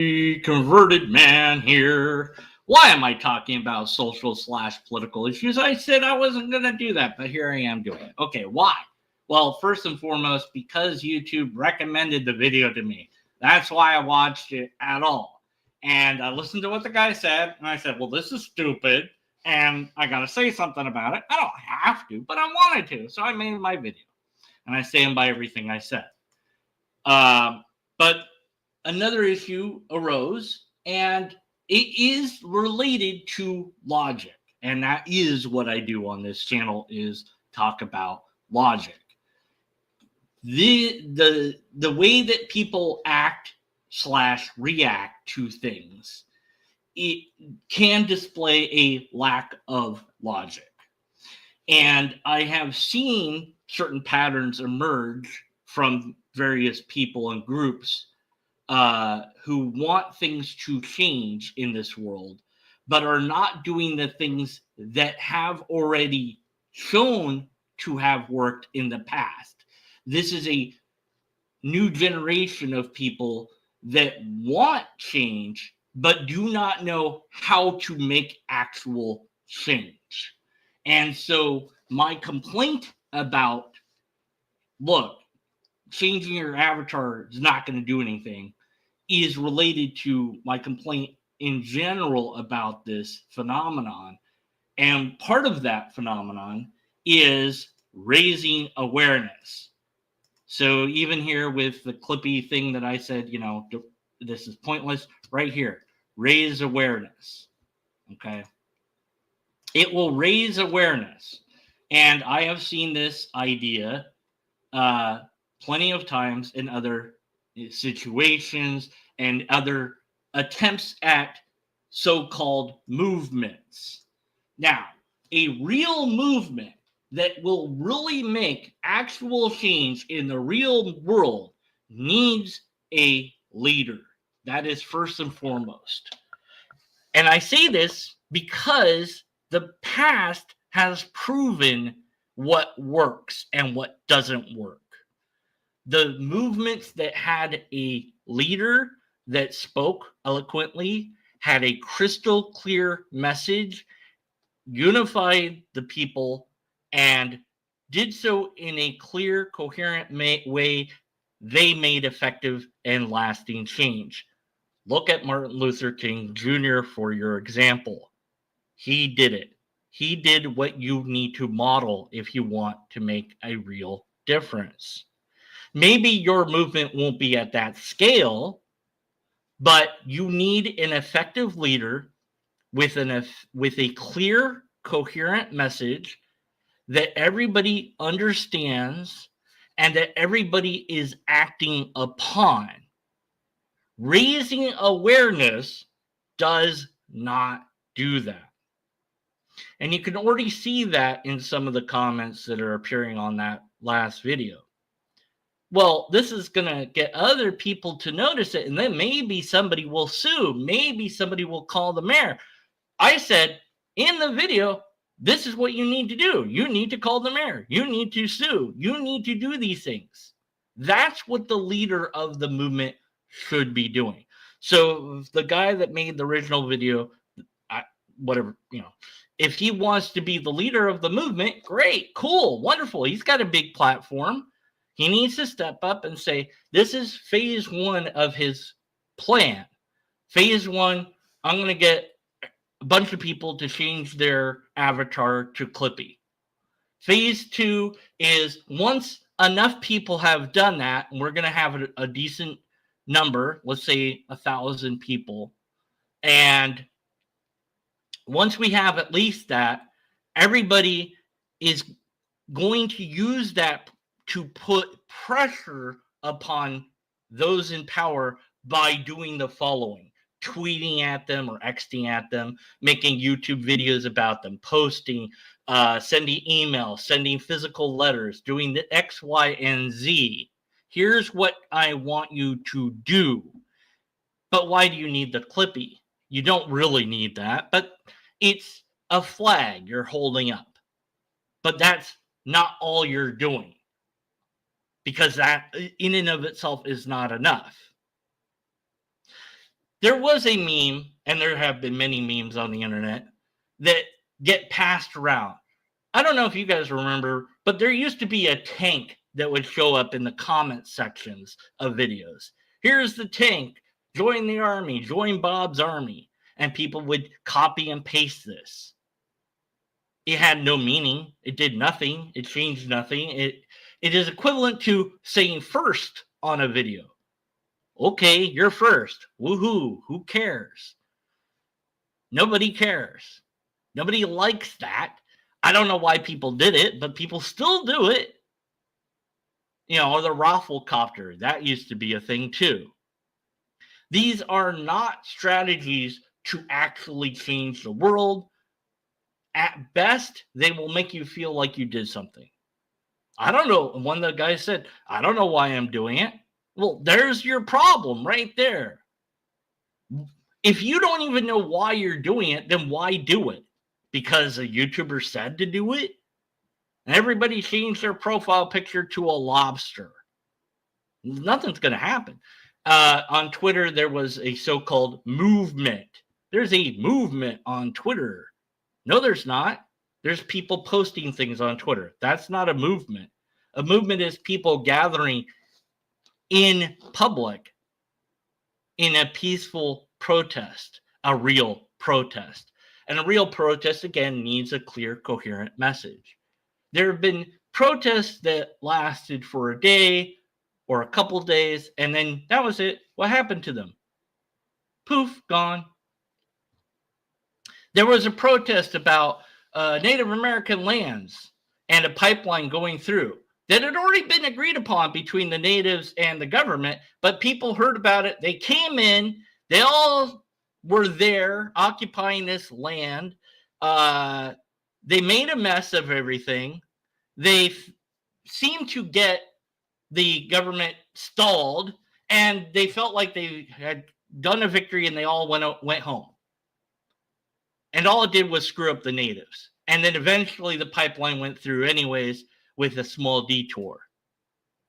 Converted man here. Why am I talking about social/political issues? I said I wasn't going to do that, but here I am doing it. Okay, why? Well, first and foremost, because YouTube recommended the video to me. That's why I watched it at all. And I listened to what the guy said, and I said, well, this is stupid, and I got to say something about it. I don't have to, but I wanted to, so I made my video. And I stand by everything I said. But another issue arose, and it is related to logic, and that is what I do on this channel, is talk about logic. The way that people act/react to things, it can display a lack of logic. And I have seen certain patterns emerge from various people and groups who want things to change in this world, but are not doing the things that have already shown to have worked in the past. This is a new generation of people that want change, but do not know how to make actual change. And so my complaint about, look, changing your avatar is not going to do anything, is related to my complaint in general about this phenomenon. And part of that phenomenon is raising awareness. So even here with the Clippy thing that I said, this is pointless, right here, raise awareness. Okay. It will raise awareness. And I have seen this idea plenty of times in other situations and other attempts at so-called movements. Now, a real movement that will really make actual change in the real world needs a leader. That is first and foremost. And I say this because the past has proven what works and what doesn't work. The movements that had a leader that spoke eloquently, had a crystal clear message, unified the people, and did so in a clear, coherent way, they made effective and lasting change. Look at Martin Luther King Jr. for your example. He did it. He did what you need to model if you want to make a real difference. Maybe your movement won't be at that scale, but you need an effective leader with a clear, coherent message that everybody understands and that everybody is acting upon. Raising awareness does not do that. And you can already see that in some of the comments that are appearing on that last video. Well, this is going to get other people to notice it, and then maybe somebody will sue. Maybe somebody will call the mayor. I said in the video, this is what you need to do. You need to call the mayor. You need to sue. You need to do these things. That's what the leader of the movement should be doing. So the guy that made the original video, if he wants to be the leader of the movement, great, cool, wonderful. He's got a big platform. He needs to step up and say, this is phase one of his plan. Phase one, I'm going to get a bunch of people to change their avatar to Clippy. Phase two is once enough people have done that, and we're going to have a decent number, let's say 1,000 people. And once we have at least that, everybody is going to use that to put pressure upon those in power by doing the following: tweeting at them or Xing at them, making YouTube videos about them, posting, sending emails, sending physical letters, doing the X, Y, and Z. Here's what I want you to do. But why do you need the Clippy? You don't really need that, but it's a flag you're holding up. But that's not all you're doing, because that in and of itself is not enough. There was a meme, and there have been many memes on the internet that get passed around. I don't know if you guys remember, but there used to be a tank that would show up in the comment sections of videos. Here's the tank. Join the army. Join Bob's army. And people would copy and paste this. It had no meaning. It did nothing. It changed nothing. It is equivalent to saying first on a video. Okay, you're first. Woohoo. Who cares? Nobody cares. Nobody likes that. I don't know why people did it, but people still do it. You know, or the Rafflecopter, that used to be a thing too. These are not strategies to actually change the world. At best, they will make you feel like you did something. I don't know. One of the guys said, I don't know why I'm doing it. Well, there's your problem right there. If you don't even know why you're doing it, then why do it? Because a YouTuber said to do it? And everybody changed their profile picture to a lobster. Nothing's going to happen. On Twitter, there was a so-called movement. There's a movement on Twitter. No, there's not. There's people posting things on Twitter. That's not a movement. A movement is people gathering in public in a peaceful protest, a real protest. And a real protest, again, needs a clear, coherent message. There have been protests that lasted for a day or a couple days, and then that was it. What happened to them? Poof, gone. There was a protest about Native American lands and a pipeline going through that had already been agreed upon between the natives and the government, but people heard about it. They came in. They all were there occupying this land. They made a mess of everything. They seemed to get the government stalled, and they felt like they had done a victory, and they all went home. And all it did was screw up the natives. And then eventually the pipeline went through anyways with a small detour.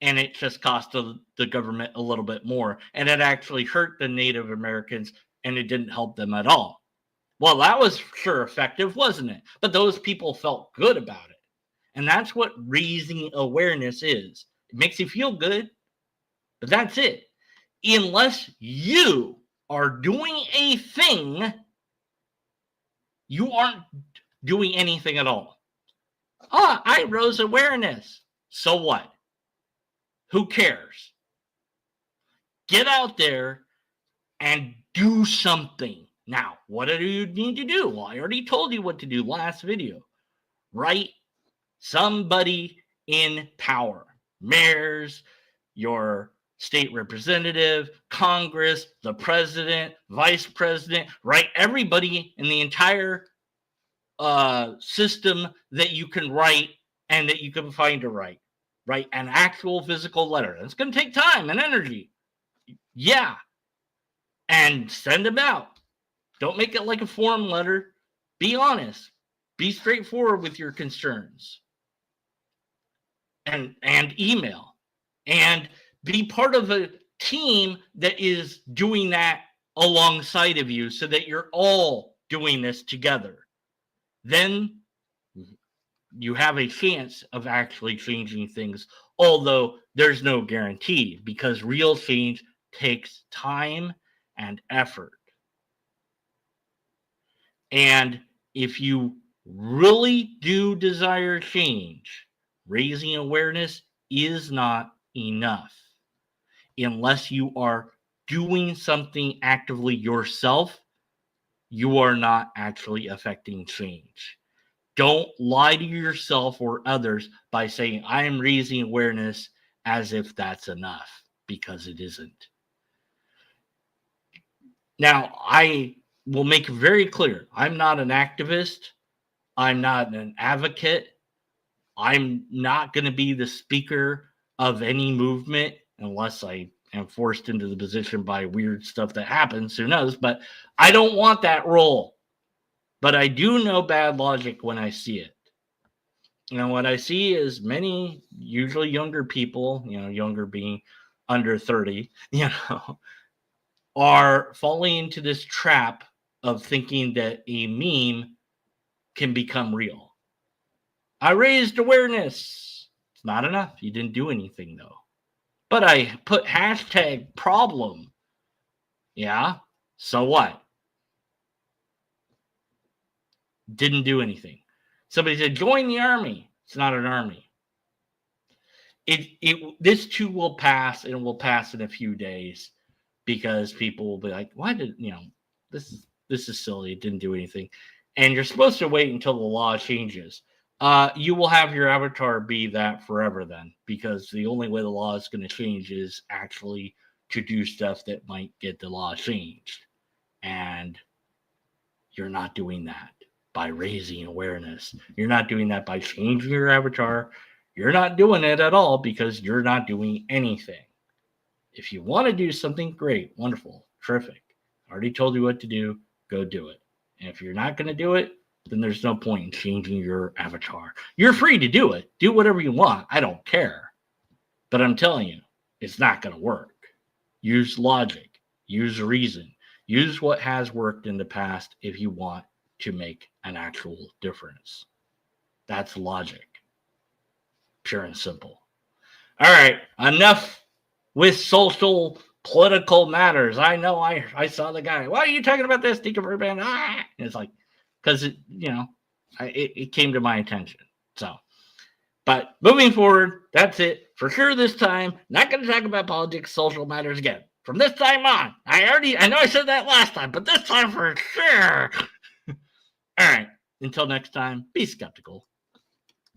And it just cost the government a little bit more. And it actually hurt the Native Americans, and it didn't help them at all. Well, that was sure effective, wasn't it? But those people felt good about it. And that's what raising awareness is. It makes you feel good, but that's it. Unless you are doing a thing, you aren't doing anything at all. I rose awareness. So what? Who cares? Get out there and do something. Now, what do you need to do? Well, I already told you what to do last video. Write somebody in power. Mayors, your state representative, Congress, the president, vice president, write everybody in the entire system that you can write and that you can find to write. Write an actual physical letter. It's going to take time and energy. Yeah. And send them out. Don't make it like a form letter. Be honest. Be straightforward with your concerns. And email. And be part of a team that is doing that alongside of you so that you're all doing this together. Then you have a chance of actually changing things, although there's no guarantee, because real change takes time and effort. And if you really do desire change, raising awareness is not enough unless you are doing something actively yourself. You are not actually affecting change. Don't lie to yourself or others by saying, I am raising awareness, as if that's enough, because it isn't. Now, I will make it very clear, I'm not an activist. I'm not an advocate. I'm not going to be the speaker of any movement unless I am forced into the position by weird stuff that happens. Who knows? But I don't want that role. But I do know bad logic when I see it. What I see is many, usually younger people, younger being under 30, are falling into this trap of thinking that a meme can become real. I raised awareness. It's not enough. You didn't do anything, though. But I put hashtag problem. Yeah, so what? Didn't do anything. Somebody said, join the army. It's not an army. This too will pass, and it will pass in a few days, because people will be like, why did, this is silly. It didn't do anything. And you're supposed to wait until the law changes. You will have your avatar be that forever then, because the only way the law is going to change is actually to do stuff that might get the law changed. And you're not doing that by raising awareness. You're not doing that by changing your avatar. You're not doing it at all, because you're not doing anything. If you want to do something, great, wonderful, terrific. I already told you what to do. Go do it. And if you're not going to do it, then there's no point in changing your avatar. You're free to do it. Do whatever you want. I don't care. But I'm telling you, it's not going to work. Use logic. Use reason. Use what has worked in the past if you want to make an actual difference. That's logic. Pure and simple. All right, enough with social political matters. I know I saw the guy. Why are you talking about this, Deacon Burbank? And it's like, because it came to my attention. So, but moving forward, that's it for sure. This time, not going to talk about politics, social matters again. From this time on, I know I said that last time, but this time for sure. All right. Until next time, be skeptical.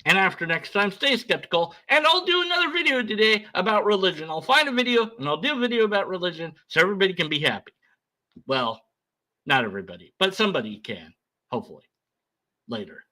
And after next time, stay skeptical. And I'll do another video today about religion. I'll find a video and I'll do a video about religion so everybody can be happy. Well, not everybody, but somebody can, hopefully. Later.